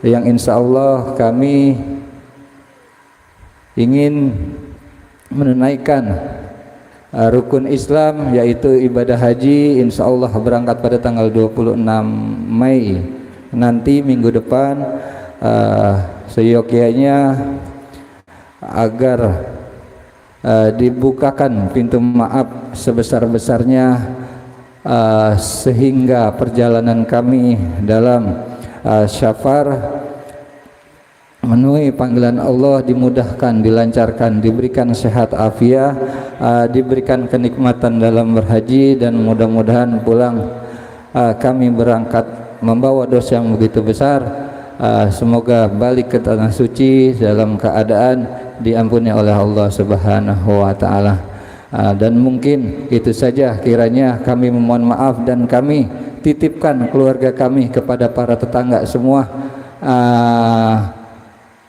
yang insya Allah kami ingin menunaikan rukun Islam, yaitu ibadah haji. Insya Allah berangkat pada tanggal 26 Mei nanti, minggu depan. Seyogyanya agar dibukakan pintu maaf sebesar-besarnya, sehingga perjalanan kami dalam syafar memenuhi panggilan Allah dimudahkan, dilancarkan, diberikan sehat afiat, diberikan kenikmatan dalam berhaji, dan mudah-mudahan pulang kami berangkat membawa dosa yang begitu besar. Semoga balik ke tanah suci dalam keadaan diampuni oleh Allah Subhanahu wa taala. Dan mungkin itu saja kiranya kami memohon maaf, dan kami titipkan keluarga kami kepada para tetangga semua,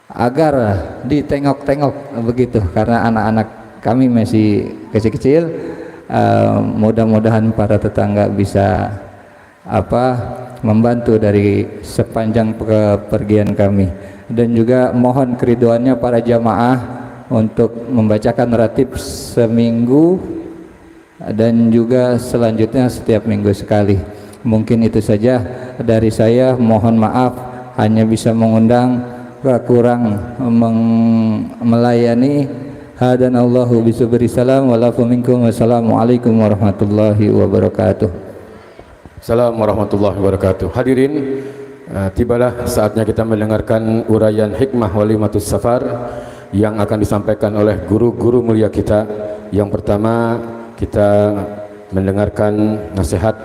agar ditengok-tengok begitu, karena anak-anak kami masih kecil-kecil. Mudah-mudahan para tetangga bisa membantu dari sepanjang kepergian kami, dan juga mohon keriduannya para jamaah untuk membacakan ratib seminggu dan juga selanjutnya setiap minggu sekali. Mungkin itu saja dari saya, mohon maaf hanya bisa mengundang, kurang melayani. Hadanallahu bisubri salam walafu minkum. Wassalamualaikum warahmatullahi wabarakatuh. Assalamualaikum warahmatullahi wabarakatuh. Hadirin, tibalah saatnya kita mendengarkan uraian hikmah walimatus safar yang akan disampaikan oleh guru-guru mulia kita. Yang pertama, kita mendengarkan nasihat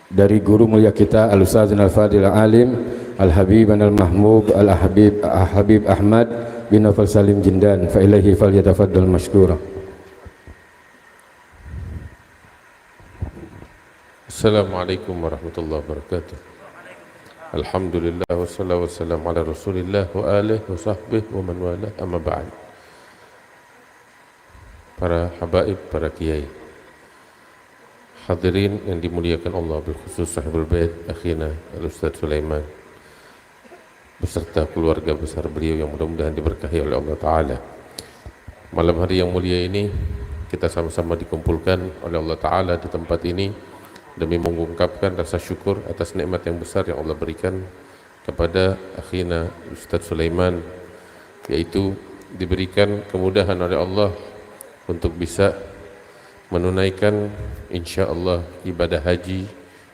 dari guru mulia kita Al-Ustaz Al-Fadil Al-Alim Al-Habib Al-Mahmud Al-Habib Ahmad bin Nawfal Salim Jindan, fa ilaihi falyatafaddal mashkura. Assalamualaikum warahmatullahi wabarakatuh. Alhamdulillah wassalatu wassalamu ala Rasulillah wa alihi wa sahbihi wa man wala, amma ba'd. Para habaib, para kiai, hadirin yang dimuliakan Allah, berkhusus sahibul bait akhina Al-Ustaz Sulaiman beserta keluarga besar beliau yang mudah-mudahan diberkahi oleh Allah Ta'ala. Malam hari yang mulia ini kita sama-sama dikumpulkan oleh Allah Ta'ala di tempat ini demi mengungkapkan rasa syukur atas nikmat yang besar yang Allah berikan kepada akhina Ustaz Sulaiman, yaitu diberikan kemudahan oleh Allah untuk bisa menunaikan insyaallah ibadah haji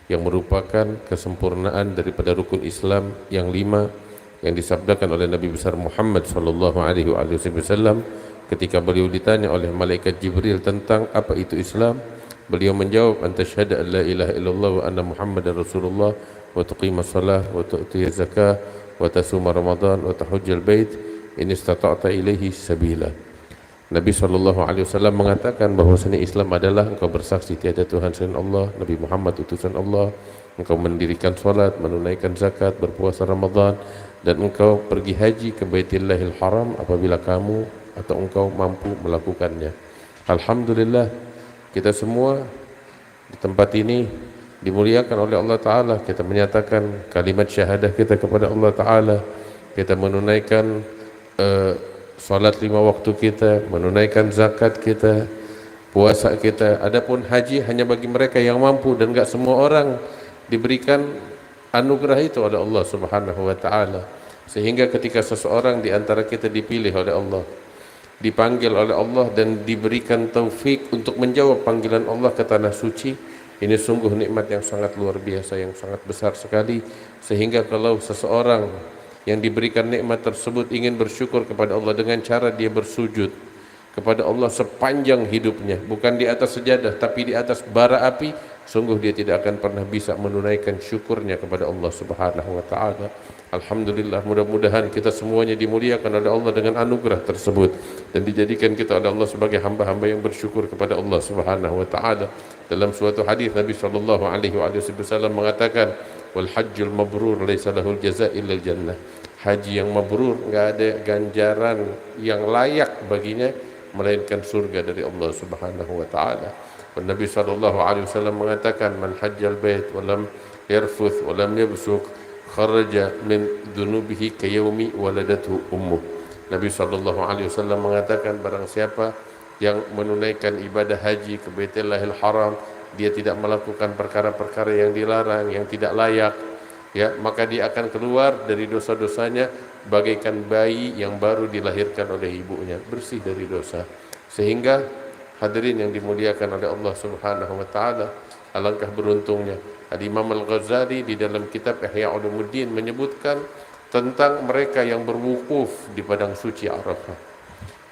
yang merupakan kesempurnaan daripada rukun Islam yang 5 yang disabdakan oleh Nabi besar Muhammad sallallahu alaihi wasallam ketika beliau ditanya oleh malaikat Jibril tentang apa itu Islam. Beliau menjawab, anta syahada an la ilaha illallah wa anna muhammadar rasulullah wa tuqimas salah wa tu'tiyaz zakah wa tasuma ramadan wa tahujjal bait in istata'ta ilaihi sabila. Nabi SAW mengatakan bahwasanya Islam adalah engkau bersaksi tiada Tuhan selain Allah, Nabi Muhammad utusan Allah, engkau mendirikan salat, menunaikan zakat, berpuasa Ramadan, dan engkau pergi haji ke Baitillahil Haram apabila kamu atau engkau mampu melakukannya. Alhamdulillah, kita semua di tempat ini dimuliakan oleh Allah Ta'ala. Kita menyatakan kalimat syahadah kita kepada Allah Ta'ala, kita menunaikan salat 5 waktu kita, menunaikan zakat kita, puasa kita. Adapun haji hanya bagi mereka yang mampu, dan enggak semua orang diberikan anugerah itu oleh Allah Subhanahu wa taala. Sehingga ketika seseorang di antara kita dipilih oleh Allah, dipanggil oleh Allah dan diberikan taufik untuk menjawab panggilan Allah ke tanah suci, ini sungguh nikmat yang sangat luar biasa, yang sangat besar sekali. Sehingga kalau seseorang yang diberikan nikmat tersebut ingin bersyukur kepada Allah dengan cara dia bersujud kepada Allah sepanjang hidupnya, bukan di atas sejadah tapi di atas bara api, sungguh dia tidak akan pernah bisa menunaikan syukurnya kepada Allah Subhanahu wa taala. Alhamdulillah, mudah-mudahan kita semuanya dimuliakan oleh Allah dengan anugerah tersebut dan dijadikan kita oleh Allah sebagai hamba-hamba yang bersyukur kepada Allah Subhanahu wa taala. Dalam suatu hadis Nabi sallallahu alaihi wasallam mengatakan, wal hajjul mabrur laisa lahul jazaa illa jannah. Haji yang mabrur enggak ada ganjaran yang layak baginya melainkan surga dari Allah Subhanahu wa taala. Dan Nabi sallallahu alaihi wasallam mengatakan, man hajjal bait wa lam yarfuth wa lam yabsuq kharaja min dhunubihi kayaumi waladathu ummuh. Nabi SAW mengatakan barang siapa yang menunaikan ibadah haji ke Baitullahil Haram, dia tidak melakukan perkara-perkara yang dilarang, yang tidak layak, ya, maka dia akan keluar dari dosa-dosanya bagaikan bayi yang baru dilahirkan oleh ibunya, bersih dari dosa. Sehingga hadirin yang dimuliakan oleh Allah Subhanahu wa taala, alangkah beruntungnya Al-Imam Al-Ghazali di dalam kitab Ihya Ulumuddin menyebutkan tentang mereka yang berwukuf di padang suci Arafah.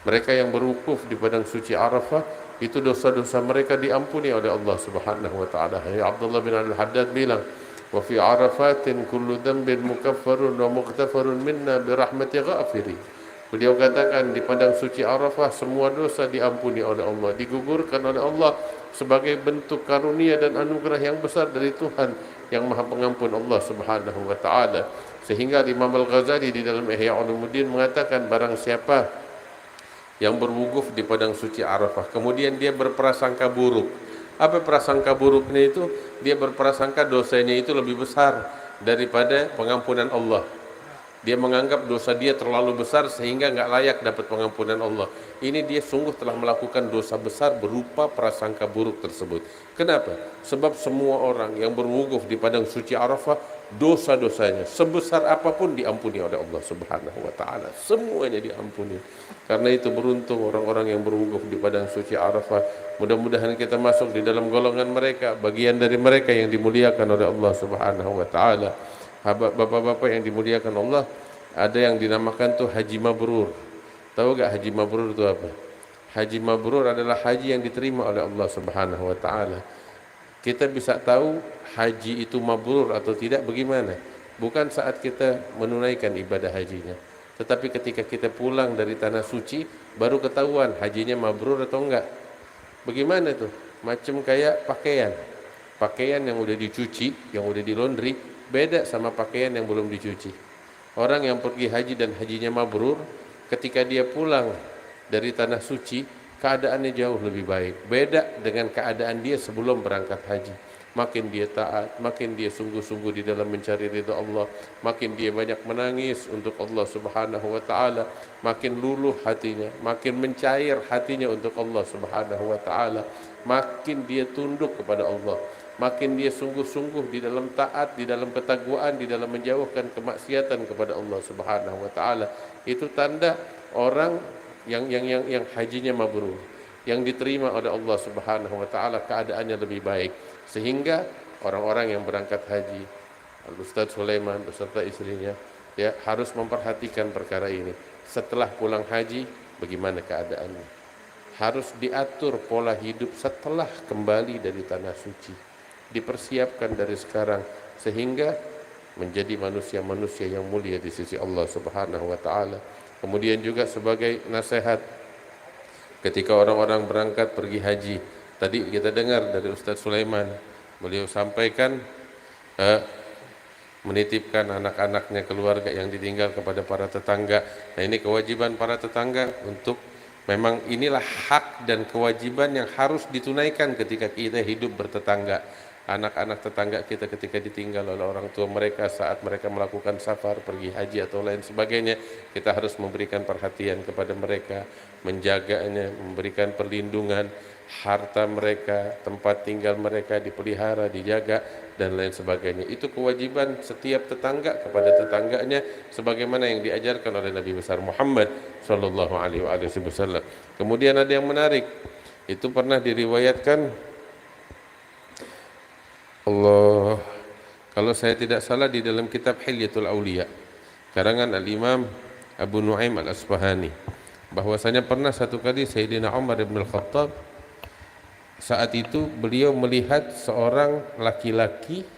Mereka yang berwukuf di padang suci Arafah itu dosa-dosa mereka diampuni oleh Allah Subhanahu wa taala. Abdullah bin Al-Haddad bilang, "Wa fi Arafatin kullu dhanbin mukaffarun wa mughtafarun minna bi rahmati ghafiri." Beliau katakan di padang suci Arafah semua dosa diampuni oleh Allah, digugurkan oleh Allah sebagai bentuk karunia dan anugerah yang besar dari Tuhan yang Maha Pengampun, Allah Subhanahu wa taala. Sehingga Imam Al-Ghazali di dalam Ihya Ulumuddin mengatakan barang siapa yang berwukuf di padang suci Arafah kemudian dia berprasangka buruk. Apa prasangka buruknya itu? Dia berprasangka dosanya itu lebih besar daripada pengampunan Allah. Dia menganggap dosa dia terlalu besar sehingga nggak layak dapat pengampunan Allah. Ini dia sungguh telah melakukan dosa besar berupa prasangka buruk tersebut. Kenapa? Sebab semua orang yang berwukuf di padang suci Arafah, dosa-dosanya sebesar apapun diampuni oleh Allah Subhanahu wa taala. Semuanya diampuni. Karena itu beruntung orang-orang yang berwukuf di padang suci Arafah. Mudah-mudahan kita masuk di dalam golongan mereka, bagian dari mereka yang dimuliakan oleh Allah Subhanahu wa taala. Bapak-bapak yang dimuliakan Allah, ada yang dinamakan tuh haji mabrur. Tahu gak haji mabrur itu apa? Haji mabrur adalah haji yang diterima oleh Allah Subhanahu wa taala. Kita bisa tahu haji itu mabrur atau tidak bagaimana? Bukan saat kita menunaikan ibadah hajinya, tetapi ketika kita pulang dari tanah suci baru ketahuan hajinya mabrur atau enggak. Bagaimana tuh? Macam kayak pakaian. Pakaian yang udah dicuci, yang udah di laundry, beda sama pakaian yang belum dicuci. Orang yang pergi haji dan hajinya mabrur, ketika dia pulang dari tanah suci, keadaannya jauh lebih baik. Beda dengan keadaan dia sebelum berangkat haji. Makin dia taat, makin dia sungguh-sungguh di dalam mencari ridha Allah, makin dia banyak menangis untuk Allah Subhanahu wa taala, makin luluh hatinya, makin mencair hatinya untuk Allah Subhanahu wa taala, makin dia tunduk kepada Allah, makin dia sungguh-sungguh di dalam taat, di dalam ketakwaan, di dalam menjauhkan kemaksiatan kepada Allah Subhanahu wa taala. Itu tanda orang yang hajinya mabrur, yang diterima oleh Allah Subhanahu wa taala, keadaannya lebih baik. Sehingga orang-orang yang berangkat haji, Al-Ustaz Sulaiman beserta istrinya, ya, harus memperhatikan perkara ini. Setelah pulang haji, bagaimana keadaannya? Harus diatur pola hidup setelah kembali dari tanah suci. Dipersiapkan dari sekarang sehingga menjadi manusia-manusia yang mulia di sisi Allah Subhanahu wa taala. Kemudian juga sebagai nasihat ketika orang-orang berangkat pergi haji, tadi kita dengar dari Ustaz Sulaiman, beliau sampaikan menitipkan anak-anaknya, keluarga yang ditinggal kepada para tetangga. Nah, ini kewajiban para tetangga untuk, memang inilah hak dan kewajiban yang harus ditunaikan ketika kita hidup bertetangga. Anak-anak tetangga kita ketika ditinggal oleh orang tua mereka saat mereka melakukan safar, pergi haji atau lain sebagainya, kita harus memberikan perhatian kepada mereka, menjaganya, memberikan perlindungan, harta mereka, tempat tinggal mereka dipelihara, dijaga, dan lain sebagainya. Itu kewajiban setiap tetangga kepada tetangganya sebagaimana yang diajarkan oleh Nabi besar Muhammad sallallahu alaihi wasallam. Kemudian ada yang menarik, itu pernah diriwayatkan Allah, kalau saya tidak salah di dalam kitab Hilyatul Auliya karangan Al-Imam Abu Nuaim Al-Asfahani, bahwasanya pernah satu kali Sayyidina Umar bin Al-Khattab, saat itu beliau melihat seorang laki-laki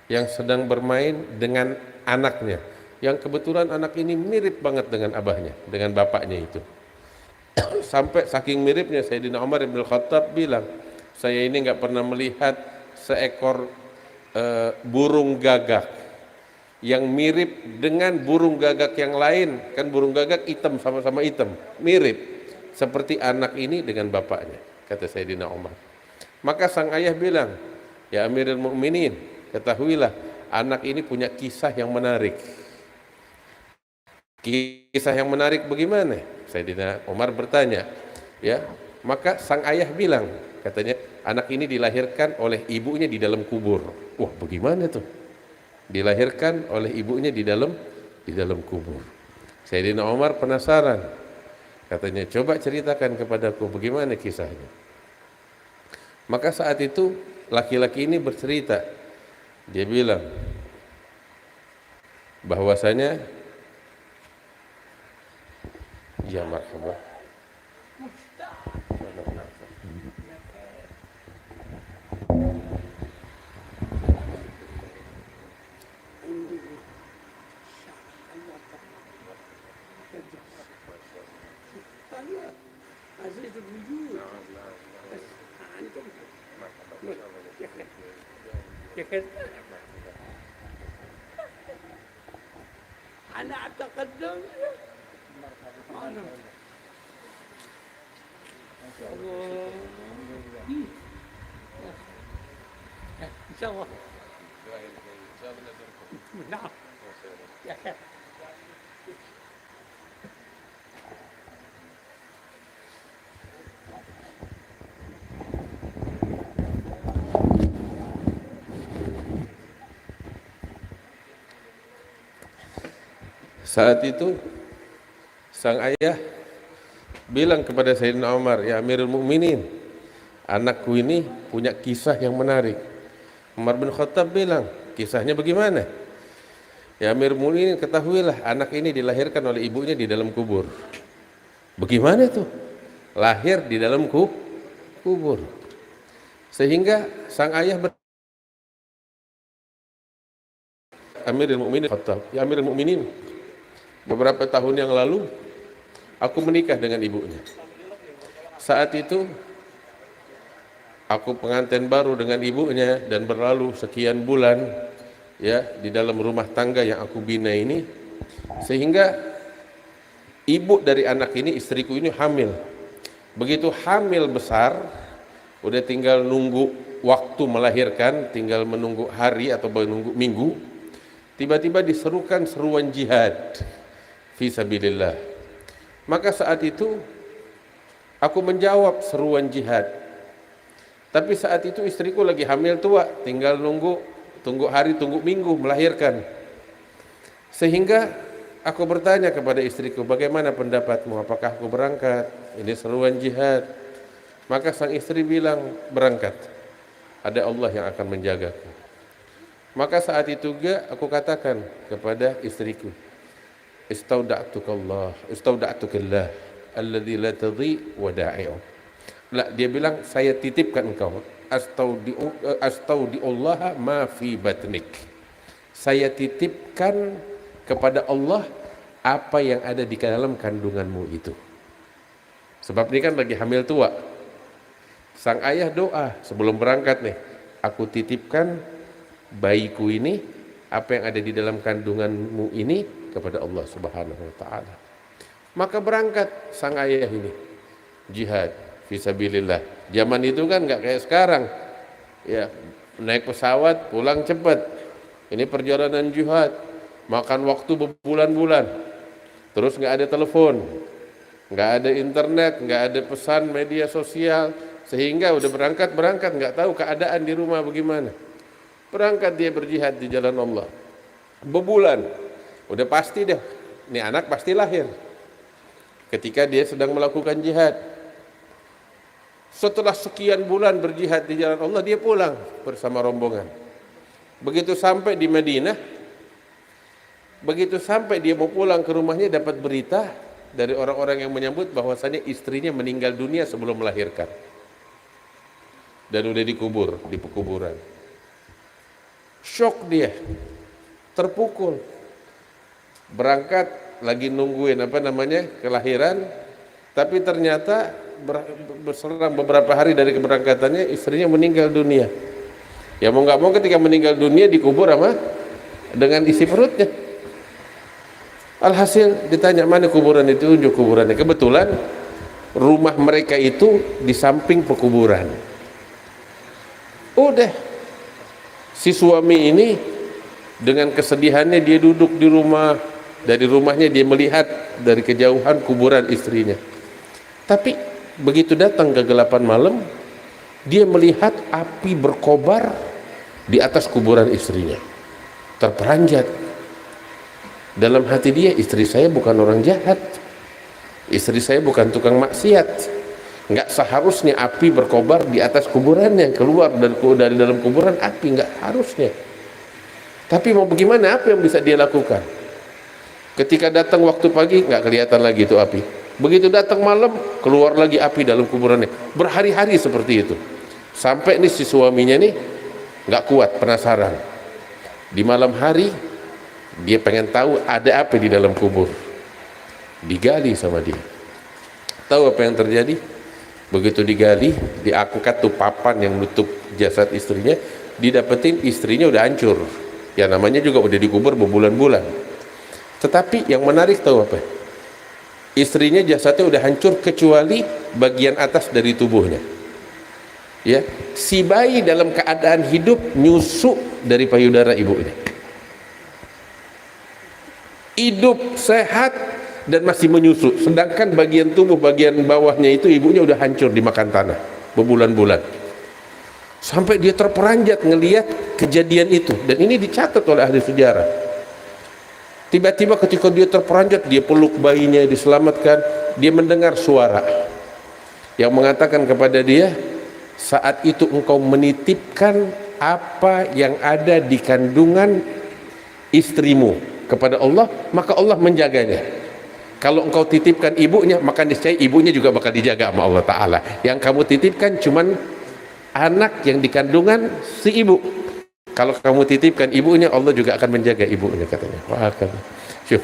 yang sedang bermain dengan anaknya, yang kebetulan anak ini mirip banget dengan abahnya, dengan bapaknya itu. Sampai saking miripnya Sayyidina Umar bin Al-Khattab bilang, saya ini nggak pernah melihat seekor burung gagak yang mirip dengan burung gagak yang lain. Kan burung gagak hitam, sama-sama hitam, mirip seperti anak ini dengan bapaknya, kata Sayyidina Umar. Maka sang ayah bilang, ya Amirul Mukminin, ketahuilah anak ini punya kisah yang menarik. Kisah yang menarik bagaimana? Sayyidina Umar bertanya, ya, maka sang ayah bilang, katanya anak ini dilahirkan oleh ibunya di dalam kubur. Wah, bagaimana tuh? Dilahirkan oleh ibunya di dalam kubur. Sayyidina Umar penasaran, katanya coba ceritakan kepadaku bagaimana kisahnya. Maka saat itu laki-laki ini bercerita, dia bilang bahwasanya, ya marhaba, أنا أتقدم أنا إن شاء الله نعم saat itu sang ayah bilang kepada Sayyidina Umar, ya Amirul Mukminin, anakku ini punya kisah yang menarik. Umar bin Khattab bilang, kisahnya bagaimana? Ya Amirul Mukminin, ketahuilah anak ini dilahirkan oleh ibunya di dalam kubur. Bagaimana itu? Lahir di dalam kubur. Sehingga sang ayah Amirul Mukminin Khattab, ya Amirul Mukminin, beberapa tahun yang lalu aku menikah dengan ibunya. Saat itu aku pengantin baru dengan ibunya dan berlalu sekian bulan ya di dalam rumah tangga yang aku bina ini, sehingga ibu dari anak ini, istriku ini hamil. Begitu hamil besar, udah tinggal nunggu waktu melahirkan, tinggal menunggu hari atau menunggu minggu, tiba-tiba diserukan seruan jihad fi sabilillah. Maka saat itu aku menjawab seruan jihad. Tapi saat itu istriku lagi hamil tua, tinggal tunggu hari, tunggu minggu melahirkan. Sehingga aku bertanya kepada istriku, bagaimana pendapatmu? Apakah aku berangkat? Ini seruan jihad. Maka sang istri bilang, berangkat. Ada Allah yang akan menjagaku. Maka saat itu juga aku katakan kepada istriku, Istauda'tukallah alladzi la tadhi wada'i'u. Dia bilang, saya titipkan engkau, astaudi'ullaha ma fi batnik. Saya titipkan kepada Allah apa yang ada di dalam kandunganmu itu. Sebab ini kan lagi hamil tua. Sang ayah doa sebelum berangkat nih, aku titipkan bayiku ini, apa yang ada di dalam kandunganmu ini kepada Allah Subhanahu wa taala. Maka berangkat sang ayah ini jihad fisabilillah. Zaman itu kan nggak kayak sekarang. Ya, naik pesawat pulang cepat. Ini perjalanan jihad, makan waktu berbulan-bulan. Terus nggak ada telepon, nggak ada internet, nggak ada pesan media sosial, sehingga udah berangkat nggak tahu keadaan di rumah bagaimana. Berangkat dia berjihad di jalan Allah. Berbulan, udah pasti deh, ini anak pasti lahir. Ketika dia sedang melakukan jihad, setelah sekian bulan berjihad di jalan Allah, dia pulang bersama rombongan. Begitu sampai di Madinah, begitu sampai dia mau pulang ke rumahnya, dapat berita dari orang-orang yang menyambut bahwasanya istrinya meninggal dunia sebelum melahirkan dan udah dikubur di pekuburan. Syok dia, terpukul. Berangkat lagi nungguin kelahiran, tapi ternyata berselang beberapa hari dari keberangkatannya istrinya meninggal dunia. Ya mau nggak mau ketika meninggal dunia dikubur dengan isi perutnya. Alhasil ditanya mana kuburan itu, tunjuk kuburannya. Kebetulan rumah mereka itu di samping pekuburan. Udah si suami ini Dengan kesedihannya dia duduk di rumah, dari rumahnya dia melihat dari kejauhan kuburan istrinya. Tapi begitu datang kegelapan malam, dia melihat api berkobar di atas kuburan istrinya. Terperanjat. Dalam hati dia, istri saya bukan orang jahat, istri saya bukan tukang maksiat. Nggak seharusnya api berkobar di atas kuburannya, keluar dari dalam kuburan api, nggak harusnya. Tapi mau bagaimana, apa yang bisa dia lakukan? Ketika datang waktu pagi, nggak kelihatan lagi itu api. Begitu datang malam, keluar lagi api dalam kuburannya. Berhari-hari seperti itu. Sampai nih si suaminya nih nggak kuat, penasaran. Di malam hari, dia pengen tahu ada apa di dalam kubur. Digali sama dia. Tahu apa yang terjadi? Begitu digali, diangkat tuh papan yang nutup jasad istrinya, didapetin istrinya udah hancur. Ya namanya juga udah dikubur berbulan-bulan. Tetapi yang menarik tahu apa? Istrinya jasadnya udah hancur kecuali bagian atas dari tubuhnya. Ya, si bayi dalam keadaan hidup nyusu dari payudara ibunya. Hidup sehat dan masih menyusu, sedangkan bagian tubuh bagian bawahnya itu ibunya udah hancur dimakan tanah berbulan-bulan. Sampai dia terperanjat ngelihat kejadian itu, dan ini dicatat oleh ahli sejarah. Tiba-tiba ketika dia terperanjat, dia peluk bayinya, diselamatkan, dia mendengar suara yang mengatakan kepada dia, saat itu engkau menitipkan apa yang ada di kandungan istrimu kepada Allah, maka Allah menjaganya. Kalau engkau titipkan ibunya, maka niscaya ibunya juga bakal dijaga sama Allah Ta'ala. Yang kamu titipkan cuman anak yang dikandungan si ibu. Kalau kamu titipkan ibunya, Allah juga akan menjaga ibunya, katanya. Wah,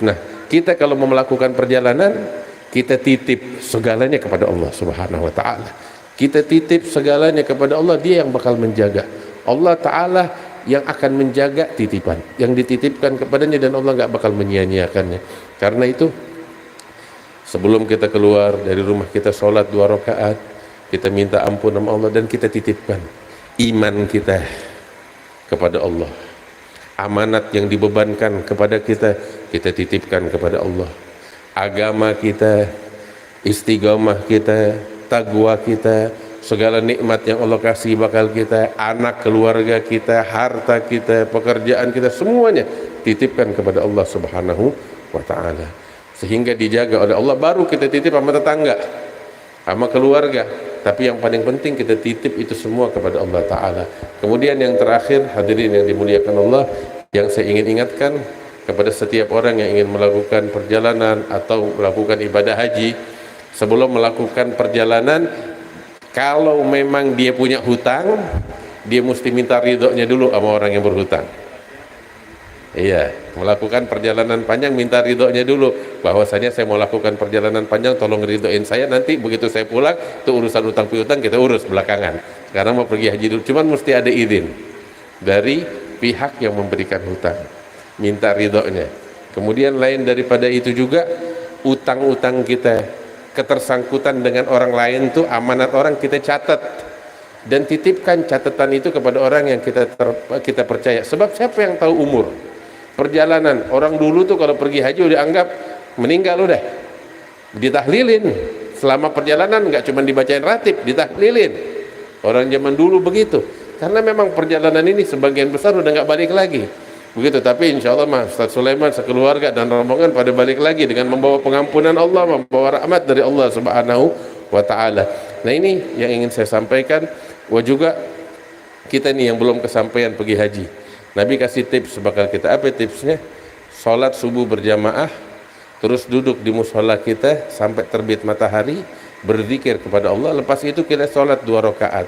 nah, kita kalau mau melakukan perjalanan, kita titip segalanya kepada Allah Subhanahu wa Ta'ala. Kita titip segalanya kepada Allah, dia yang bakal menjaga. Allah Ta'ala yang akan menjaga titipan yang dititipkan kepadanya, dan Allah nggak bakal menyia-nyiakannya. Karena itu, sebelum kita keluar dari rumah, kita sholat 2 rakaat, kita minta ampun sama Allah, dan kita titipkan iman kita kepada Allah. Amanat yang dibebankan kepada kita, kita titipkan kepada Allah. Agama kita, istiqamah kita, taqwa kita, segala nikmat yang Allah kasih bakal kita, anak keluarga kita, harta kita, pekerjaan kita, semuanya titipkan kepada Allah Subhanahu wa Ta'ala, sehingga dijaga oleh Allah. Baru kita titip sama tetangga, sama keluarga. Tapi yang paling penting kita titip itu semua kepada Allah Ta'ala. Kemudian yang terakhir, hadirin yang dimuliakan Allah, yang saya ingin ingatkan kepada setiap orang yang ingin melakukan perjalanan atau melakukan ibadah haji, sebelum melakukan perjalanan, kalau memang dia punya hutang, dia mesti minta ridhonya dulu sama orang yang berhutang. Iya, melakukan perjalanan panjang minta ridhonya dulu, bahwasanya saya mau lakukan perjalanan panjang, tolong ridhoin saya, nanti begitu saya pulang itu urusan utang piutang kita urus belakangan. Sekarang mau pergi haji dulu, cuman mesti ada izin dari pihak yang memberikan hutang, minta ridhonya. Kemudian lain daripada itu juga, utang-utang kita, ketersangkutan dengan orang lain tuh amanat orang, kita catat dan titipkan catatan itu kepada orang yang kita percaya. Sebab siapa yang tahu umur perjalanan? Orang dulu tuh kalau pergi haji udah anggap meninggal, udah ditahlilin selama perjalanan, nggak cuma dibacain ratib, ditahlilin. Orang zaman dulu begitu, karena memang perjalanan ini sebagian besar udah nggak balik lagi begitu. Tapi insya Allah Ustaz Sulaiman sekeluarga dan rombongan pada balik lagi dengan membawa pengampunan Allah, membawa rahmat dari Allah Subhanahu wa Ta'ala. Nah, ini yang ingin saya sampaikan. Wah, juga kita nih yang belum kesampaian pergi haji, Nabi kasih tips bakal kita. Apa tipsnya? Sholat subuh berjamaah, terus duduk di musola kita sampai terbit matahari, berzikir kepada Allah. Lepas itu kita sholat 2 rakaat.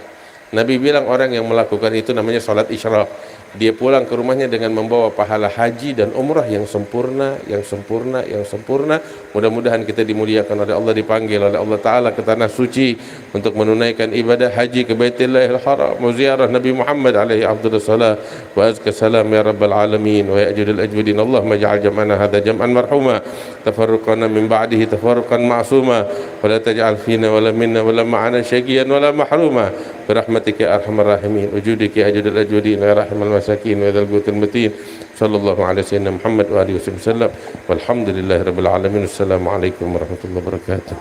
Nabi bilang orang yang melakukan itu namanya sholat isyraq. Dia pulang ke rumahnya dengan membawa pahala haji dan umrah yang sempurna, yang sempurna, yang sempurna. Mudah-mudahan kita dimuliakan oleh Allah, dipanggil oleh Allah Ta'ala ke tanah suci untuk menunaikan ibadah haji ke Baitillahil Haram, ziarah Nabi Muhammad alaihi afdhalus salat wa azka salam ya rabbal alamin wa ya ajudul ajwadin. Allahumma ja'al jam'ana hadha jam'an marhuma, tafarruqana min ba'dihi tafarruqan ma'suma, wa la taj'al fina wa la minna wa la ma'ana syaqiyan wa la mahruma, برحمتك يا أرحم الراحمين وجودك يا أجود الأجودين يا رحم المساكين وذا القوت المتين صلى الله على سيدنا محمد وآله وصحبه وسلم والحمد لله رب العالمين. السلام عليكم ورحمة الله وبركاته.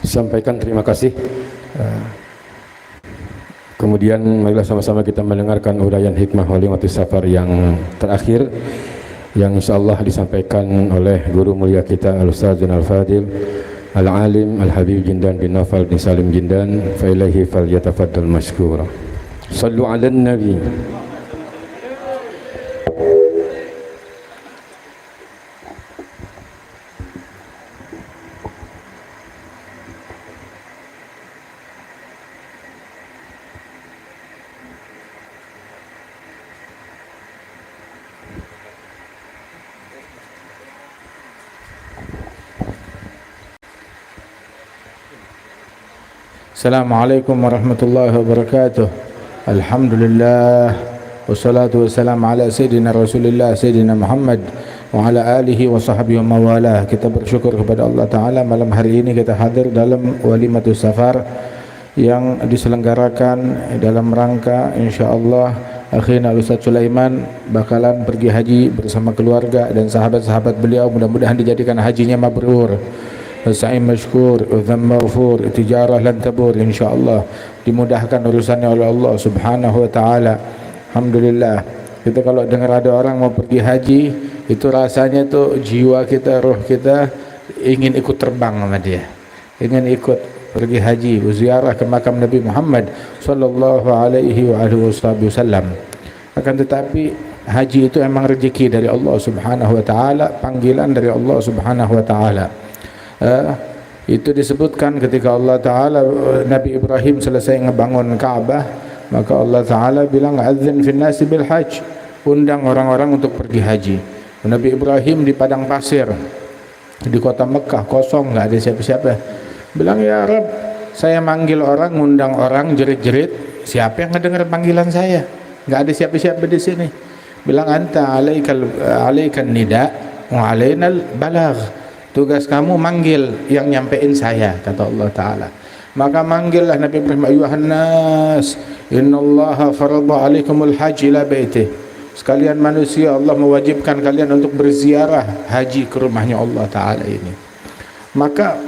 Sampaikan terima kasih. Kemudian marilah sama-sama kita mendengarkan uraian hikmah Walimatus Safar yang terakhir, yang insyaallah disampaikan oleh guru mulia kita Al-Ustaz Al-Fadil Al-Alim Al-Habib Jindan bin Nawfal bin Salim Jindan, fa ilaihi falyatafaddal mashkura. Sallu 'alan nabi. Assalamualaikum warahmatullahi wabarakatuh. Alhamdulillah wassalatu wassalamu ala sayyidina Rasulillah sayyidina Muhammad wa ala alihi wa sahbihi wa mawalah. Kita bersyukur kepada Allah Ta'ala, malam hari ini kita hadir dalam Walimatus Safar yang diselenggarakan dalam rangka insyaallah akhirnya Ustaz Sulaiman bakalan pergi haji bersama keluarga dan sahabat-sahabat beliau. Mudah-mudahan dijadikan hajinya mabrur, sa'i masykur, udzam maghfur, tijarah lan tabur, insyaallah dimudahkan urusannya oleh Allah Subhanahu wa taala. Alhamdulillah. Kita kalau dengar ada orang mau pergi haji, itu rasanya tuh jiwa kita, roh kita ingin ikut terbang sama dia. Ingin ikut pergi haji, ziarah ke makam Nabi Muhammad sallallahu alaihi wasallam. Akan tetapi haji itu emang rezeki dari Allah Subhanahu wa taala, panggilan dari Allah Subhanahu wa taala. Itu disebutkan ketika Allah Ta'ala, Nabi Ibrahim selesai ngebangun Ka'bah, maka Allah Ta'ala bilang adzin fin nasi bil hajj, undang orang-orang untuk pergi haji. Nabi Ibrahim di padang pasir di kota Mekah kosong, nggak ada siapa-siapa, bilang ya Rabb, saya manggil orang, ngundang orang, jerit-jerit, siapa yang ngedengar panggilan saya? Nggak ada siapa-siapa di sini. Bilang anta alaikan nida wa alainal balagh, tugas kamu manggil, yang nyampein saya, kata Allah Ta'ala. Maka manggillah Nabi Ibrahim, ayuhan nas innallaha farada alaikumul hajj ila baitih, sekalian manusia Allah mewajibkan kalian untuk berziarah haji ke rumahnya Allah Ta'ala ini. Maka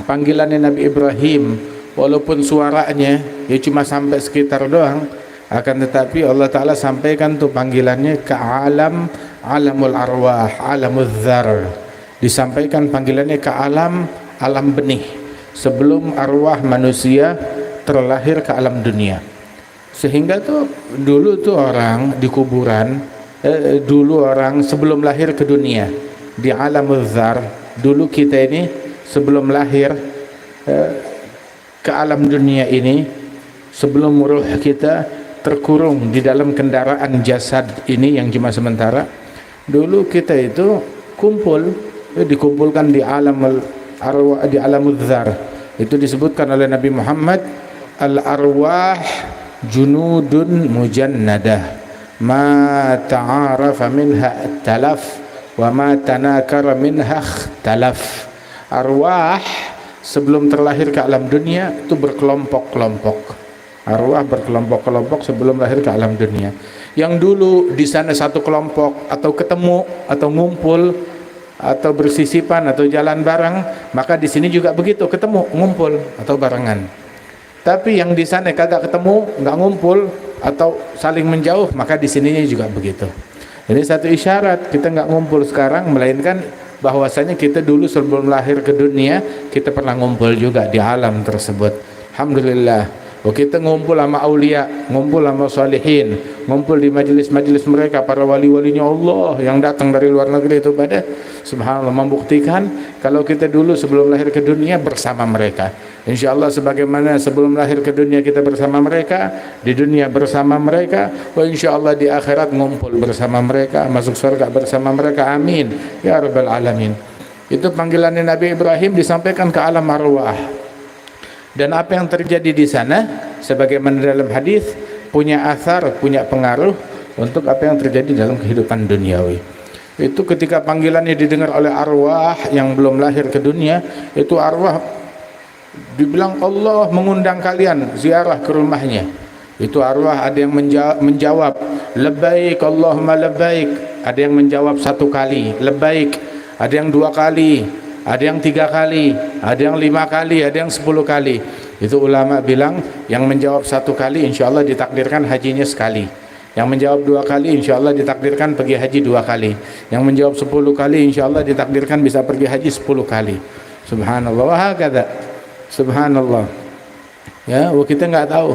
panggilannya Nabi Ibrahim walaupun suaranya ya cuma sampai sekitar doang, akan tetapi Allah Ta'ala sampaikan tuh panggilannya ke alamul arwah, alamul dzar. Disampaikan panggilannya ke alam benih sebelum arwah manusia terlahir ke alam dunia. Sehingga tuh dulu tuh orang di kuburan, dulu orang sebelum lahir ke dunia di alamul dzar, dulu kita ini sebelum lahir ke alam dunia ini, sebelum ruh kita terkurung di dalam kendaraan jasad ini yang cuma sementara, dulu kita itu dikumpulkan di alamul arwah, di alamul dzar. Itu disebutkan oleh Nabi Muhammad, al arwah junudun mujannadah ma ta'arafa minha talaf wa ma tanakara minha ikhtalaf. Arwah sebelum terlahir ke alam dunia itu berkelompok-kelompok. Arwah berkelompok-kelompok sebelum lahir ke alam dunia. Yang dulu di sana satu kelompok atau ketemu atau ngumpul atau bersisipan atau jalan bareng, maka di sini juga begitu, ketemu, ngumpul atau barengan. Tapi yang di sana kagak ketemu, nggak ngumpul atau saling menjauh, maka di sininya juga begitu. Jadi satu isyarat kita nggak ngumpul sekarang, melainkan bahwasanya kita dulu sebelum lahir ke dunia kita pernah ngumpul juga di alam tersebut. Alhamdulillah. Kita ngumpul sama aulia, ngumpul sama salihin, ngumpul di majelis-majelis mereka, para wali-walinya Allah yang datang dari luar negeri itu pada subhanallah, membuktikan kalau kita dulu sebelum lahir ke dunia bersama mereka. InsyaAllah sebagaimana sebelum lahir ke dunia kita bersama mereka, di dunia bersama mereka, insyaallah di akhirat ngumpul bersama mereka, masuk surga bersama mereka, amin ya rabbal alamin. Itu panggilannya Nabi Ibrahim disampaikan ke alam arwah. Dan apa yang terjadi di sana sebagaimana dalam hadis punya asar, punya pengaruh untuk apa yang terjadi dalam kehidupan duniawi. Itu ketika panggilannya didengar oleh arwah yang belum lahir ke dunia, itu arwah dibilang Allah mengundang kalian ziarah ke rumahnya. Itu arwah ada yang menjawab labbaik Allahumma labbaik, ada yang menjawab 1 kali labbaik, ada yang 2 kali, ada yang 3 kali, ada yang 5 kali, ada yang 10 kali. Itu ulama bilang yang menjawab 1 kali insyaallah ditakdirkan hajinya sekali, yang menjawab 2 kali insyaallah ditakdirkan pergi haji 2 kali, yang menjawab 10 kali insyaallah ditakdirkan bisa pergi haji 10 kali. Subhanallah, wa hakadha. Subhanallah. Ya, kita nggak tahu.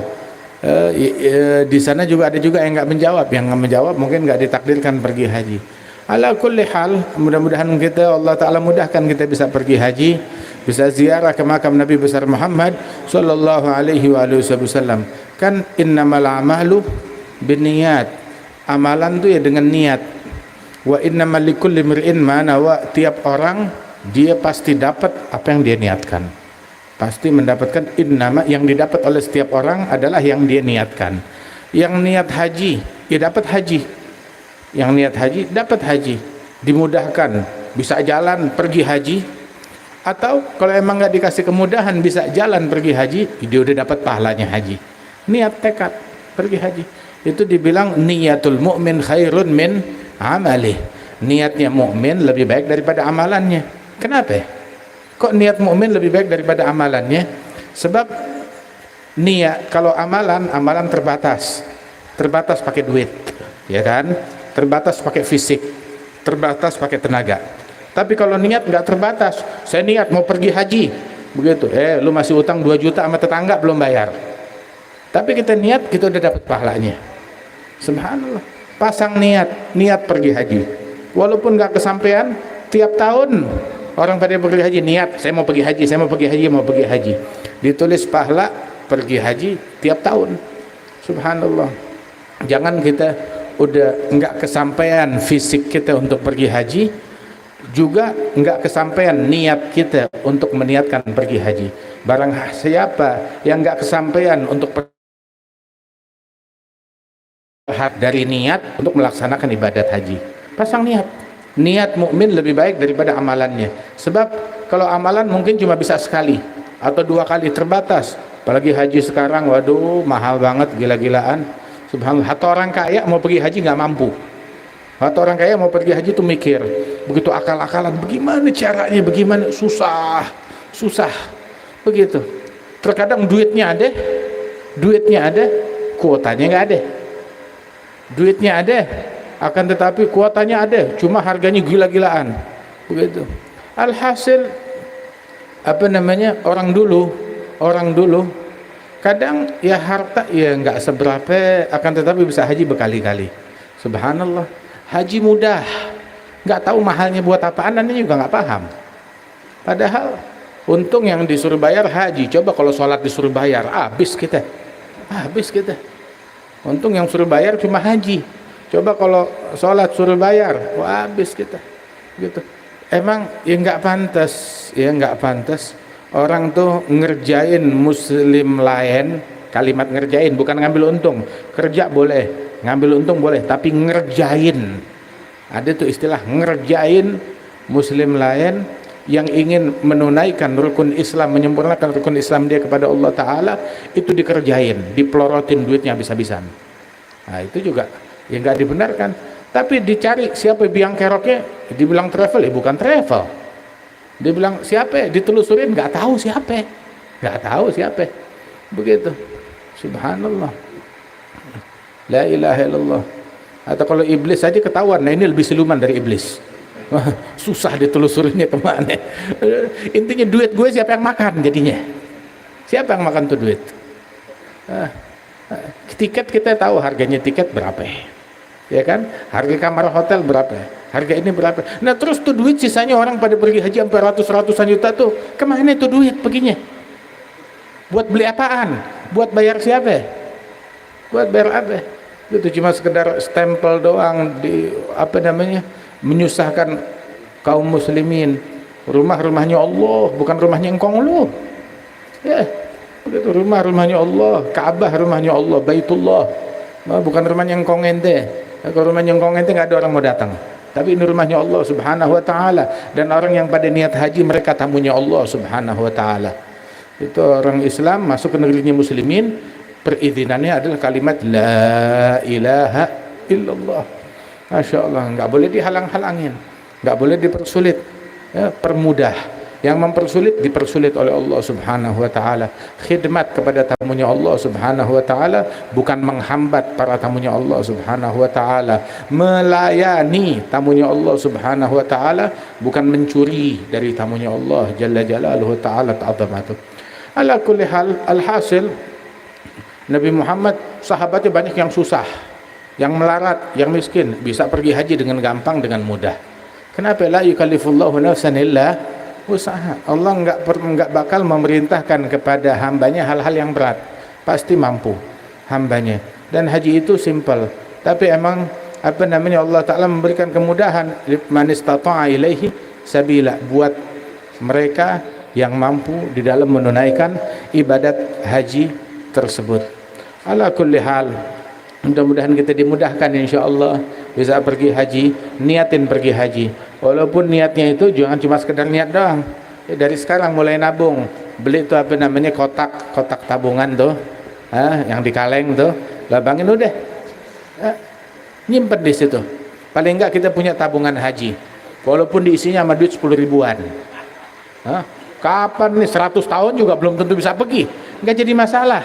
Di sana juga ada juga yang nggak menjawab, yang nggak menjawab mungkin nggak ditakdirkan pergi haji. Ala kulli hal, mudah-mudahan kita Allah Ta'ala mudahkan kita bisa pergi haji, bisa ziarah ke makam Nabi besar Muhammad sallallahu alaihi wasallam. Kan innamal a'malu binniyat, amalan itu ya dengan niat. Wa innamal likulli imri'in ma nawa, tiap orang dia pasti dapat apa yang dia niatkan. Pasti mendapatkan, innama, yang didapat oleh setiap orang adalah yang dia niatkan. Yang niat haji ya dapat haji, yang niat haji dapat haji, dimudahkan bisa jalan pergi haji, atau kalau emang nggak dikasih kemudahan bisa jalan pergi haji, dia udah dapat pahalanya haji. Niat tekad pergi haji itu dibilang niyatul mu'min khairun min amalih, niatnya mukmin lebih baik daripada amalannya. Kenapa? Kok niat mukmin lebih baik daripada amalannya? Sebab niat, kalau amalan terbatas pakai duit, ya kan? Terbatas pakai fisik, terbatas pakai tenaga. Tapi kalau niat nggak terbatas, saya niat mau pergi haji, begitu. Lu masih utang 2 juta sama tetangga belum bayar. Tapi kita niat, kita udah dapat pahalanya. Subhanallah. Pasang niat pergi haji. Walaupun nggak kesampaian, tiap tahun orang pada pergi haji niat, saya mau pergi haji, saya mau pergi haji, mau pergi haji. Ditulis pahala pergi haji tiap tahun. Subhanallah. Jangan kita udah enggak kesampaian fisik kita untuk pergi haji, juga enggak kesampaian niat kita untuk meniatkan pergi haji. Barang siapa yang enggak kesampaian untuk dari niat untuk melaksanakan ibadat haji, pasang niat mukmin lebih baik daripada amalannya. Sebab kalau amalan mungkin cuma bisa sekali atau 2 kali, terbatas. Apalagi haji sekarang, waduh mahal banget, gila-gilaan. Subhanallah. Atau orang kaya mau pergi haji nggak mampu. Atau orang kaya mau pergi haji tuh mikir, begitu akal-akalan, bagaimana caranya, bagaimana, susah begitu. Terkadang duitnya ada, kuotanya nggak ada. Duitnya ada, akan tetapi kuotanya ada, cuma harganya gila-gilaan, begitu. Alhasil orang dulu kadang ya harta ya nggak seberapa, akan tetapi bisa haji berkali-kali. Subhanallah. Haji mudah, nggak tahu mahalnya buat apaan, dan juga nggak paham. Padahal untung yang disuruh bayar haji. Coba kalau sholat disuruh bayar, habis kita. Untung yang suruh bayar cuma haji. Coba kalau sholat suruh bayar, wah habis kita. Gitu. Emang ya nggak pantas orang tuh ngerjain muslim lain. Kalimat ngerjain bukan ngambil untung. Kerja boleh, ngambil untung boleh, tapi ngerjain. Ada tuh istilah ngerjain muslim lain yang ingin menunaikan rukun Islam, menyempurnakan rukun Islam dia kepada Allah Ta'ala, itu dikerjain, dipelorotin duitnya habis-habisan. Nah itu juga ya nggak dibenarkan. Tapi dicari siapa biang keroknya, dibilang travel, ya bukan travel. Dibilang siapa, ditelusurin, nggak tahu siapa, begitu. Subhanallah, la ilaha illallah. Atau kalau iblis saja ketahuan, nah ini lebih siluman dari iblis. Susah ditelusurinnya kemana. Intinya duit gue siapa yang makan jadinya, siapa yang makan tuh duit. Tiket kita tahu harganya, tiket berapa ya kan, harga kamar hotel berapa, harga ini berapa. Nah terus tuh duit sisanya orang pada pergi haji sampai ratusan juta tuh kemana itu duit perginya? Buat beli apaan? Buat bayar siapa? Buat bayar apa? Itu cuma sekedar stempel doang, menyusahkan kaum muslimin. Rumahnya Allah, bukan rumahnya engkong lu. Ya, begitu, rumahnya Allah, Ka'bah rumahnya Allah, Baitullah. Bukan rumahnya engkong ente. Kalau rumahnya engkong ente nggak ada orang mau datang. Tapi ini rumahnya Allah Subhanahu wa taala, dan orang yang pada niat haji mereka tamunya Allah Subhanahu wa taala. Itu orang Islam masuk ke negerinya muslimin, perizinannya adalah kalimat la ilaha illallah. Masya Allah, nggak boleh dihalang-halangin, nggak boleh dipersulit, ya, permudah. Yang mempersulit dipersulit oleh Allah Subhanahu wa taala. Khidmat kepada tamunya Allah Subhanahu wa taala bukan menghambat para tamunya Allah Subhanahu wa taala. Melayani tamunya Allah Subhanahu wa taala bukan mencuri dari tamunya Allah Jalla Jalaluhu taala ta'zamatu. Ala kulli hal, alhasil Nabi Muhammad sahabatnya banyak yang susah, yang melarat, yang miskin, bisa pergi haji dengan gampang, dengan mudah. Kenapa? La yukallifullahu nafsan illa usaha. Allah enggak bakal memerintahkan kepada hambanya hal-hal yang berat. Pasti mampu hambanya. Dan haji itu simple. Tapi emang Allah Ta'ala memberikan kemudahan man istata'a ilaihi sabila buat mereka yang mampu di dalam menunaikan ibadat haji tersebut. Ala kulli hal, mudah-mudahan kita dimudahkan insyaallah bisa pergi haji. Niatin pergi haji, walaupun niatnya itu jangan cuma sekedar niat doang. Dari sekarang mulai nabung, beli itu kotak tabungan tuh, yang di kaleng tuh, labangin udah, nyimpen di situ. Paling enggak kita punya tabungan haji, walaupun diisinya sama duit 10 ribuan. Kapan nih 100 tahun juga belum tentu bisa pergi, enggak jadi masalah.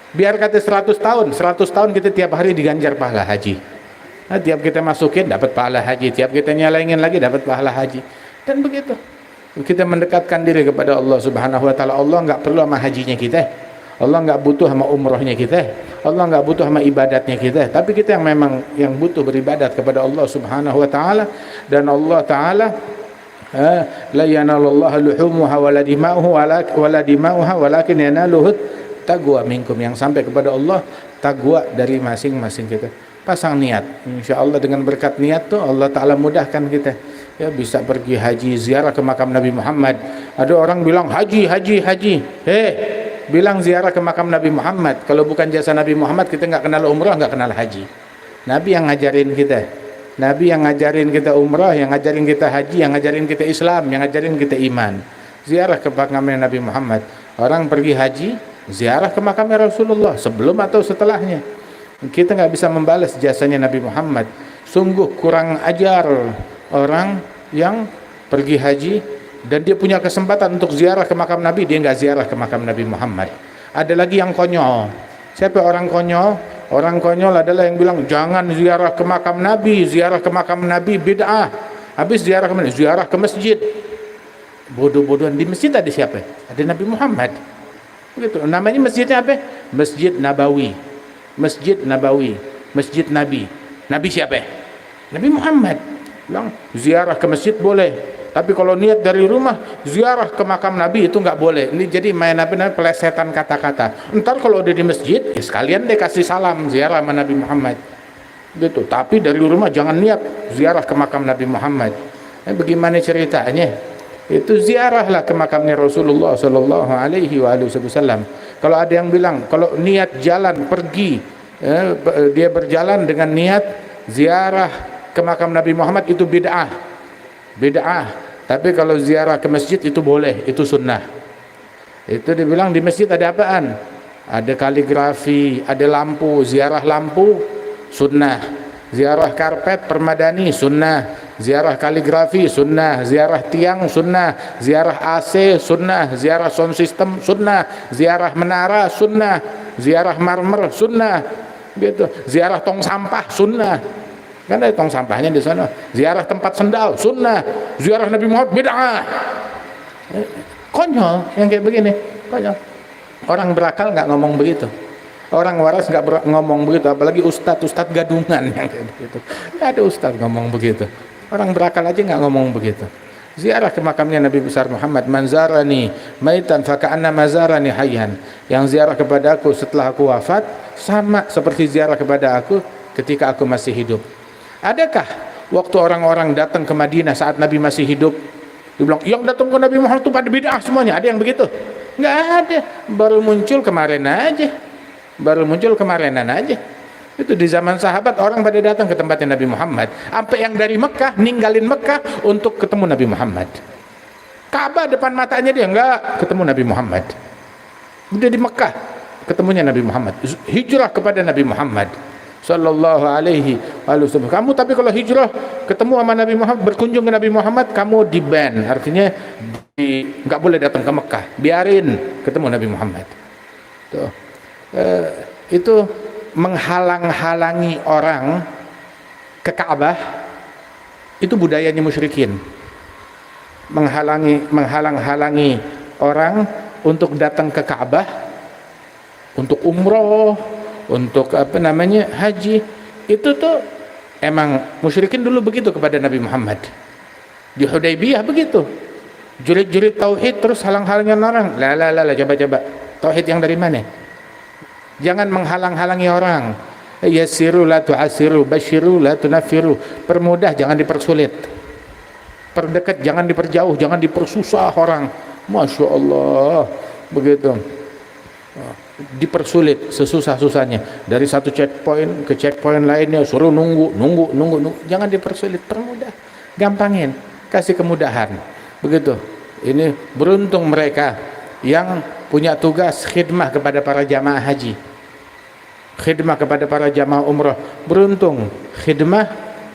Biar kata 100 tahun kita tiap hari diganjar pahala haji. Tiap kita masukin dapat pahala haji, tiap kita nyalaingin lagi dapat pahala haji. Dan begitu kita mendekatkan diri kepada Allah Subhanahu wa taala. Allah enggak perlu sama hajinya kita, Allah enggak butuh sama umrohnya kita, Allah enggak butuh sama ibadatnya kita, tapi kita yang memang yang butuh beribadat kepada Allah Subhanahu wa taala. Dan Allah taala la yanalullahu luhumuha wala dima'uha walakin yanaluhu taqwa minkum. Yang sampai kepada Allah taqwa dari masing-masing kita. Pasang niat, insya Allah dengan berkat niat tuh Allah Ta'ala mudahkan kita, ya, bisa pergi haji, ziarah ke makam Nabi Muhammad. Ada orang bilang haji, bilang ziarah ke makam Nabi Muhammad. Kalau bukan jasa Nabi Muhammad kita nggak kenal umrah, nggak kenal haji. Nabi yang ngajarin kita, Nabi yang ngajarin kita umrah, yang ngajarin kita haji, yang ngajarin kita Islam, yang ngajarin kita iman. Ziarah ke makamnya Nabi Muhammad. Orang pergi haji, ziarah ke makamnya Rasulullah sebelum atau setelahnya. Kita nggak bisa membalas jasanya Nabi Muhammad. Sungguh kurang ajar orang yang pergi haji dan dia punya kesempatan untuk ziarah ke makam Nabi, dia nggak ziarah ke makam Nabi Muhammad. Ada lagi yang konyol. Siapa orang konyol? Orang konyol adalah yang bilang jangan ziarah ke makam Nabi, ziarah ke makam Nabi bid'ah. Habis ziarah ke mana? Ziarah ke masjid. Bodoh-bodohan. Di masjid ada siapa? Ada Nabi Muhammad. Begitu. Namanya masjidnya apa? Masjid Nabawi. Masjid Nabawi, Masjid Nabi. Nabi siapa? Nabi Muhammad. Bilang ziarah ke masjid boleh, tapi kalau niat dari rumah ziarah ke makam Nabi itu nggak boleh. Ini jadi main pelesetan kata-kata. Ntar kalau udah di masjid, ya sekalian deh kasih salam ziarah sama Nabi Muhammad. Gitu. Tapi dari rumah jangan niat ziarah ke makam Nabi Muhammad. Bagaimana ceritanya? Itu ziarahlah ke makamnya Rasulullah Sallallahu Alaihi Wasallam. Kalau ada yang bilang kalau niat jalan pergi, dia berjalan dengan niat ziarah ke makam Nabi Muhammad itu bid'ah. Tapi kalau ziarah ke masjid itu boleh, itu sunnah. Itu dibilang di masjid ada apaan? Ada kaligrafi, ada lampu, ziarah lampu sunnah. Ziarah karpet permadani sunnah. Ziarah kaligrafi sunnah, ziarah tiang sunnah, ziarah AC sunnah, ziarah sound system sunnah, ziarah menara sunnah, ziarah marmer sunnah, gitu. Ziarah tong sampah sunnah, kan ada tong sampahnya di sana. Ziarah tempat sendal sunnah, ziarah Nabi Muhammad bid'ah. Konyol yang kayak begini, konyol. Orang berakal nggak ngomong begitu. Orang waras nggak ngomong begitu, apalagi ustadz gadungan yang kayak begitu. Nggak ada ustadz ngomong begitu. Orang berakal aja nggak ngomong begitu. Ziarah ke makamnya Nabi besar Muhammad. Manzarani maitan faka'anna mazarani hayyan. Yang ziarah kepada aku setelah aku wafat sama seperti ziarah kepada aku ketika aku masih hidup. Adakah waktu orang-orang datang ke Madinah saat Nabi masih hidup dibilang yang datang ke Nabi Muhammad itu pada bid'ah semuanya? Ada yang begitu? Nggak ada. Baru muncul kemarinan aja. Itu di zaman sahabat orang pada datang ke tempatnya Nabi Muhammad. Sampai yang dari Mekah ninggalin Mekah untuk ketemu Nabi Muhammad. Ka'bah depan matanya dia enggak ketemu Nabi Muhammad. Udah di Mekah ketemunya Nabi Muhammad, hijrah kepada Nabi Muhammad sallallahu alaihi wasallam. Kamu tapi kalau hijrah ketemu sama Nabi Muhammad, berkunjung ke Nabi Muhammad, kamu di ban, artinya nggak boleh datang ke Mekah, biarin ketemu Nabi Muhammad. Tuh. Itu menghalang-halangi orang ke Ka'bah, itu budayanya musyrikin. Menghalang-halangi orang untuk datang ke Ka'bah, untuk umroh, untuk haji, itu tuh emang musyrikin dulu begitu kepada Nabi Muhammad. Di Hudaybiyah begitu, jurid-jurid tauhid terus halang-halangin orang. Lah, coba tauhid yang dari mana? Jangan menghalang-halangi orang. Yassiru la tu'assiru, basyiru la tunaffiru. Permudah, jangan dipersulit. Perdekat, jangan diperjauh, jangan dipersusah orang. Masya Allah, begitu. Dipersulit sesusah-susahnya. Dari satu checkpoint ke checkpoint lainnya, suruh nunggu. Jangan dipersulit, permudah. Gampangin, kasih kemudahan. Begitu. Ini beruntung mereka yang punya tugas khidmah kepada para jamaah haji, khidmah kepada para jamaah umrah. Beruntung khidmah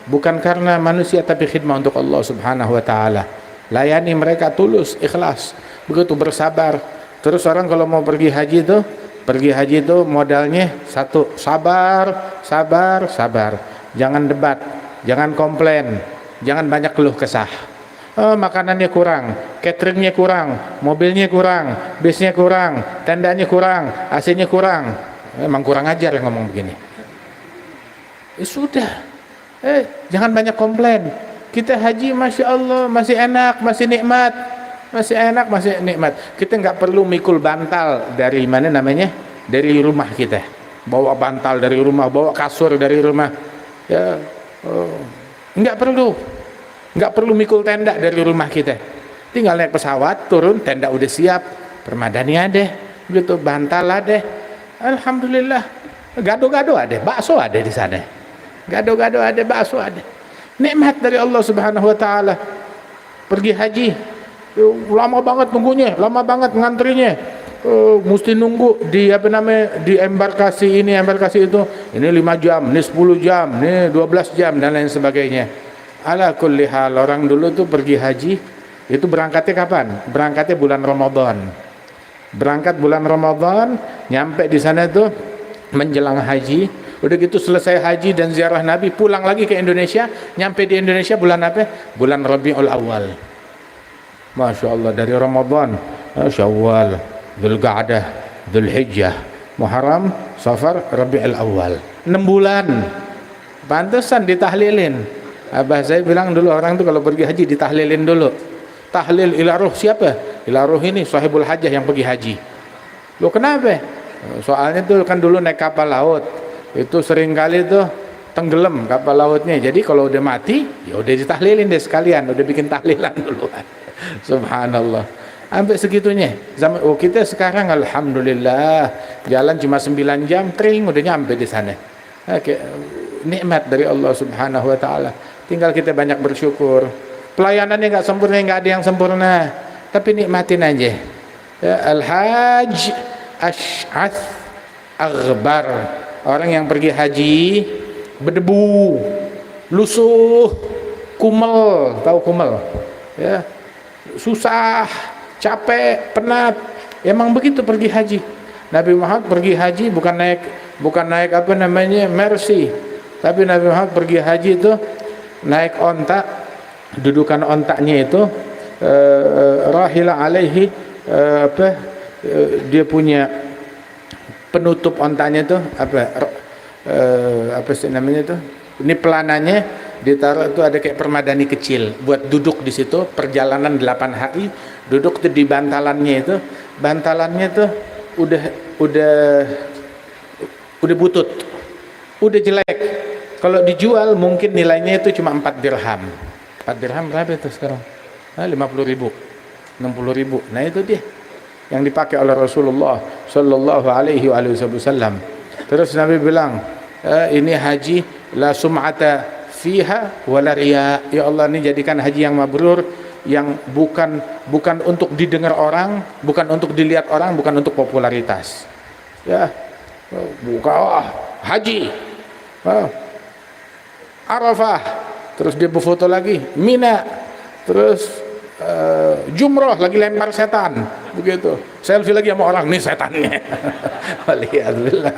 bukan karena manusia, tapi khidmah untuk Allah subhanahu wa ta'ala. Layani mereka tulus, ikhlas, begitu, bersabar. Terus orang kalau mau pergi haji itu modalnya satu, sabar. Jangan debat, jangan komplain, jangan banyak keluh kesah. Makanannya kurang, cateringnya kurang, mobilnya kurang, bisnya kurang, tendanya kurang, AC-nya kurang. Emang kurang ajar yang ngomong begini. Sudah, jangan banyak komplain. Kita haji, masya Allah, masih enak, masih nikmat, masih enak, masih nikmat. Kita nggak perlu mikul bantal dari mana namanya, dari rumah kita. Bawa bantal dari rumah, bawa kasur dari rumah. Ya, nggak perlu mikul tenda dari rumah kita. Tinggal naik pesawat, turun, tenda udah siap, permadani ada, gitu, bantal ada. Alhamdulillah, gado-gado ada, bakso ada di sana. Gado-gado ada, bakso ada. Nikmat dari Allah Subhanahu wa taala. Pergi haji, lama banget nunggunya, lama banget ngantrinya. Mesti nunggu di di embarkasi ini, embarkasi itu. Ini 5 jam, ini 10 jam, ini 12 jam dan lain sebagainya. Ala kulli hal, orang dulu tuh pergi haji itu berangkatnya kapan? Berangkatnya bulan Ramadan. Berangkat bulan Ramadan, nyampe di sana tuh menjelang haji. Udah gitu selesai haji dan ziarah Nabi, pulang lagi ke Indonesia. Nyampe di Indonesia bulan apa? Bulan Rabiul Awal. Masya Allah, dari Ramadan, Syawal, Dzulqa'dah, Dzulhijjah, Muharram, Safar, Rabiul Awal. 6 bulan. Pantesan ditahlilin. Abah saya bilang dulu, orang tuh kalau pergi haji ditahlilin dulu. Tahlil ila ruh siapa? Ila ruh ini sahibul hajah yang pergi haji. Loh kenapa? Soalnya tuh kan dulu naik kapal laut, itu sering kali tuh tenggelam kapal lautnya. Jadi kalau udah mati, ya udah ditahlilin deh sekalian, udah bikin tahlilan dulu. Subhanallah. Sampai segitunya. Kita sekarang alhamdulillah jalan cuma 9 jam, tring udah nyampe di sana. Nikmat dari Allah Subhanahu wa taala. Tinggal kita banyak bersyukur. Pelayanannya nggak sempurna, nggak ada yang sempurna, tapi nikmatin aja. Ya, Al-Hajj Ash'ath Aghbar, orang yang pergi haji berdebu, lusuh, kumel, tahu kumel? Ya, susah, capek, penat. Emang begitu pergi haji. Nabi Muhammad pergi haji bukan naik Mercy, tapi Nabi Muhammad pergi haji itu naik onta. Dudukan ontaknya itu rahila alaihi dia punya penutup ontaknya itu apa sih namanya itu, ini pelananya ditaruh itu, ada kayak permadani kecil buat duduk di situ. Perjalanan 8 hari duduk tuh di bantalannya itu. Bantalannya tuh udah butut, udah jelek. Kalau dijual mungkin nilainya itu cuma 4 dirham. 4 dirham berapa itu sekarang? 50.000, 60.000. Nah itu dia yang dipakai oleh Rasulullah Sallallahu Alaihi Wasallam. Terus Nabi bilang, ini haji la sum'ata fiha wala riya. Ya Allah, ini jadikan haji yang mabrur, yang bukan untuk didengar orang, bukan untuk dilihat orang, bukan untuk popularitas. Ya, haji, Arafah, terus dia berfoto lagi, Mina, terus jumroh lagi lempar setan, begitu, selfie lagi sama orang, nih setannya. Waliyadzubillah.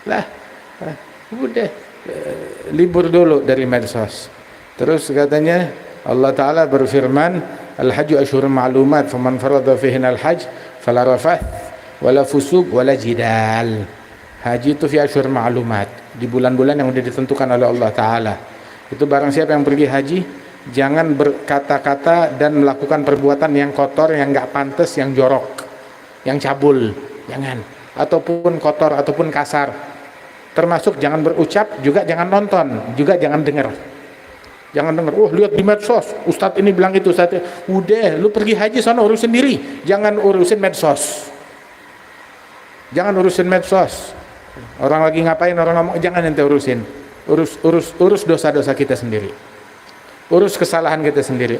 Lah, udah libur dulu dari medsos. Terus katanya Allah Ta'ala berfirman, al-hajju asyhurun ma'lumat, faman farada fihinal hajj fala rafath wala fusuq wala jidal. Haji itu fi asyhur ma'lumat, di bulan-bulan yang sudah ditentukan oleh Allah Ta'ala. Itu barang siapa yang pergi haji, jangan berkata-kata dan melakukan perbuatan yang kotor, yang enggak pantas, yang jorok, yang cabul, jangan, ataupun kotor ataupun kasar. Termasuk jangan berucap, juga jangan nonton, juga jangan dengar. Jangan dengar, lihat di medsos, ustadz ini bilang itu, ustadz, udah, lu pergi haji sana urus sendiri, jangan urusin medsos. Jangan urusin medsos. Orang lagi ngapain, orang ngomong, jangan ente urusin. Urus dosa-dosa kita sendiri. Urus kesalahan kita sendiri.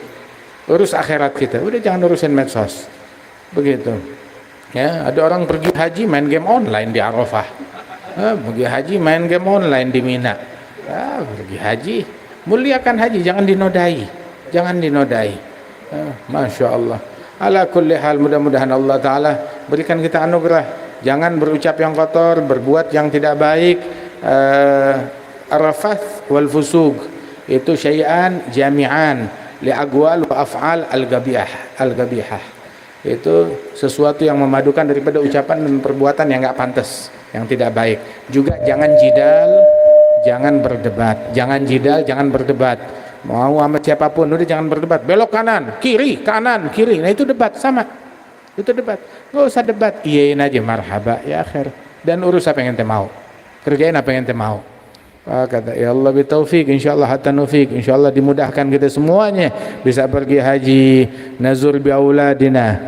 Urus akhirat kita. Udah, jangan urusin medsos. Begitu. Ya, ada orang pergi haji main game online di Arafah. Pergi haji main game online di Mina. Pergi haji, muliakan haji, jangan dinodai. Jangan dinodai. Masya Allah. Ala kulli hal, mudah-mudahan Allah Ta'ala berikan kita anugerah. Jangan berucap yang kotor, berbuat yang tidak baik. Arafath wal fusug itu syai'an jami'an li aqwal wa af'al al-gabihah. Itu sesuatu yang memadukan daripada ucapan dan perbuatan yang enggak pantas, yang tidak baik. Juga jangan jidal, jangan berdebat. Jangan jidal, jangan berdebat. Mau sama siapapun, udah jangan berdebat. Belok kanan, kiri, kanan, kiri. Nah itu debat, sama. Itu debat. Nggak usah debat, iyain aja, marhaba ya akhir. Dan urus apa yang ente mau, kerjain apa yang ente mau. Kata ya Allah bitaufik, insyaallah hatta nufik, insyaallah dimudahkan kita semuanya bisa pergi haji. Nazur bi auladina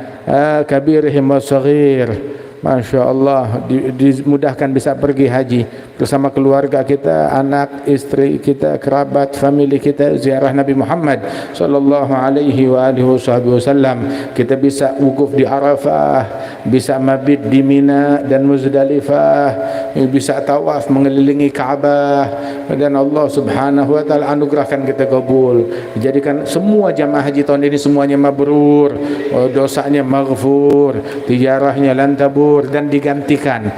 kabirihim wasaghir. Masya Allah, dimudahkan bisa pergi haji bersama keluarga kita, anak, istri kita, kerabat, family kita, ziarah Nabi Muhammad sallallahu alaihi wa alihi wasallam. Kita bisa wukuf di Arafah, bisa mabit di Mina dan Muzdalifah, bisa tawaf mengelilingi Ka'bah, dan Allah Subhanahu wa taala anugerahkan kita kabul. Jadikan semua jamaah haji tahun ini semuanya mabrur, dosanya maghfur, tijarahnya lan tabur, dan digantikan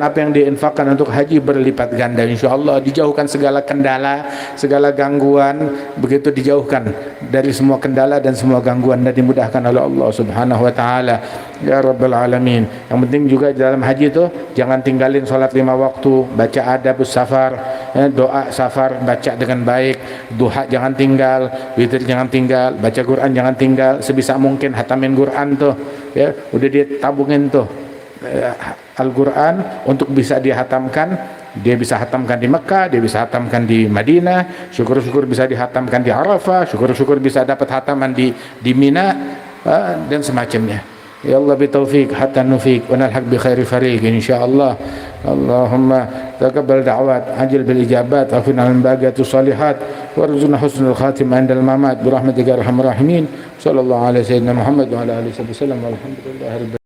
apa yang diinfakkan untuk haji berlipat ganda insyaallah. Dijauhkan segala kendala, segala gangguan, begitu dijauhkan dari semua kendala dan semua gangguan, dan dimudahkan oleh Allah Subhanahu wa taala ya rabbal alamin. Yang penting juga dalam haji itu jangan tinggalin sholat 5 waktu, baca adabus safar, doa safar baca dengan baik, duha jangan tinggal, witir jangan tinggal, baca Quran jangan tinggal, sebisa mungkin hatamin Quran tuh ya, udah dia tabungin tuh Al-Quran untuk bisa dihatamkan. Dia bisa hatamkan di Mekah, dia bisa hatamkan di Madinah, syukur-syukur bisa dihatamkan di Arafah, syukur-syukur bisa dapat hataman di Mina, dan semacamnya. Ya Allah bitaufiq hatta nufik wa nalhaq bi khairi fariq insyaallah. Allahumma taqabbal da'wat ajil bil ijabat afina min baqiyatu salihat warzuqna husnul khatimah indal mamat bi rahmatika arhamar rahimin. Sallallahu alaihi sayyidina Muhammad wa ala alihi wasallam walhamdulillahi rabbil